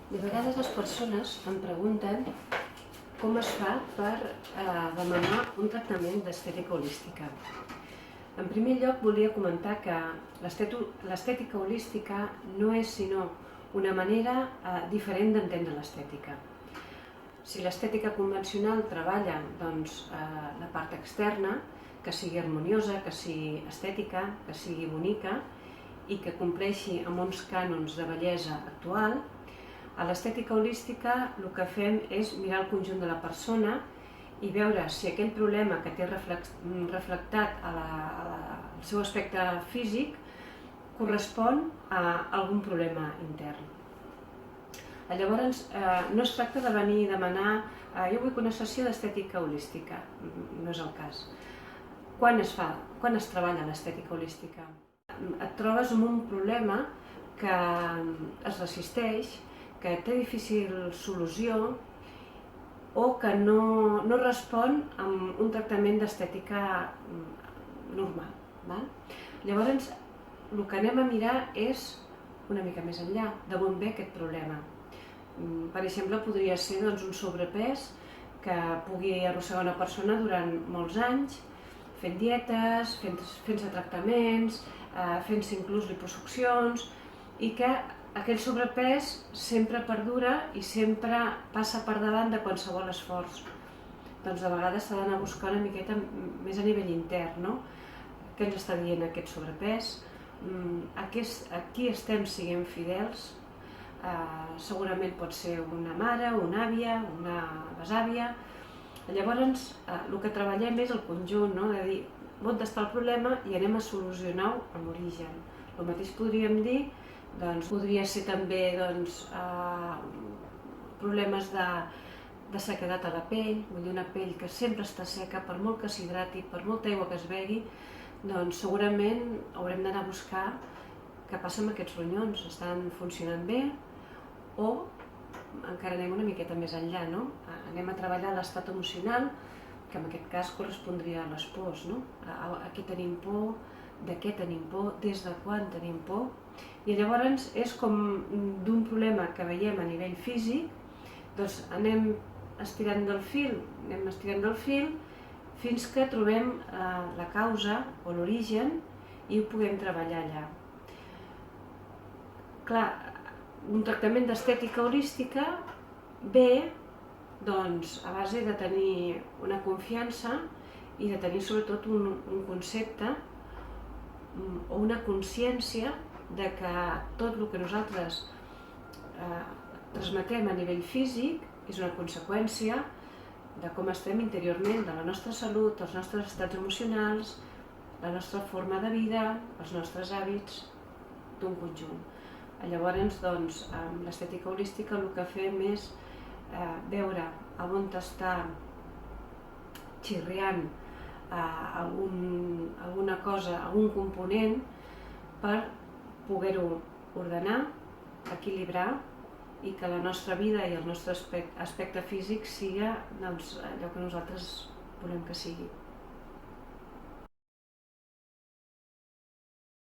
De vegades les persones em pregunten com es fa per demanar un tractament d'estètica holística. En primer lloc, volia comentar que l'estètica holística no és sinó una manera diferent d'entendre l'estètica. Si l'estètica convencional treballa la part externa, que sigui harmoniosa, que sigui estètica, que sigui bonica i que compleixi amb uns cànons de bellesa actual, a l'estètica holística el que fem és mirar el conjunt de la persona i veure si aquell problema que té reflectat al seu aspecte físic correspon a algun problema intern. Llavors, no es tracta de venir i demanar jo vull una sessió d'estètica holística, no és el cas. Quan es fa? Quan es treballa l'estètica holística? Et trobes amb un problema que es resisteix, que té difícil solució o que no respon a un tractament d'estètica normal. Llavors, el que anem a mirar és una mica més enllà, d'on ve aquest problema. Per exemple, podria ser un sobrepès que pugui arrossegar una persona durant molts anys, fent dietes, fent-se tractaments, fent-se inclús liposuccions, i que aquell sobrepès sempre perdura i sempre passa per davant de qualsevol esforç. Doncs de vegades s'ha d'anar a buscar una miqueta més a nivell intern, no? Què ens està dient aquest sobrepès? A qui estem sent fidels? Segurament pot ser una mare, una àvia, una besàvia. Llavors, el que treballem és el conjunt, de dir on està el problema i anem a solucionar-ho a l'origen. El mateix podríem dir, podria ser també problemes de sequedat a la pell, vull dir una pell que sempre està seca, per molt que s'hidrati, per molta aigua que es begui, doncs segurament haurem d'anar a buscar què passa amb aquests ronyons, estan funcionant bé o encara anem una miqueta més enllà, no? Anem a treballar l'estat emocional, que en aquest cas correspondria a les pors, no? A què tenim por, de què tenim por, des de quan tenim por. I llavors és com d'un problema que veiem a nivell físic, doncs anem estirant del fil fins que trobem la causa o l'origen i ho puguem treballar allà. Clar, un tractament d'estètica holística ve a base de tenir una confiança i de tenir sobretot un concepte o una consciència de que tot el que nosaltres transmetem a nivell físic és una conseqüència de com estem interiorment, de la nostra salut, dels nostres estats emocionals, la nostra forma de vida, els nostres hàbits, d'un conjunt. Llavors, amb l'estètica holística el que fem és veure on està xirriant alguna cosa, algun component per poder-ho ordenar, equilibrar i que la nostra vida i el nostre aspecte físic siga allò que nosaltres volem que sigui.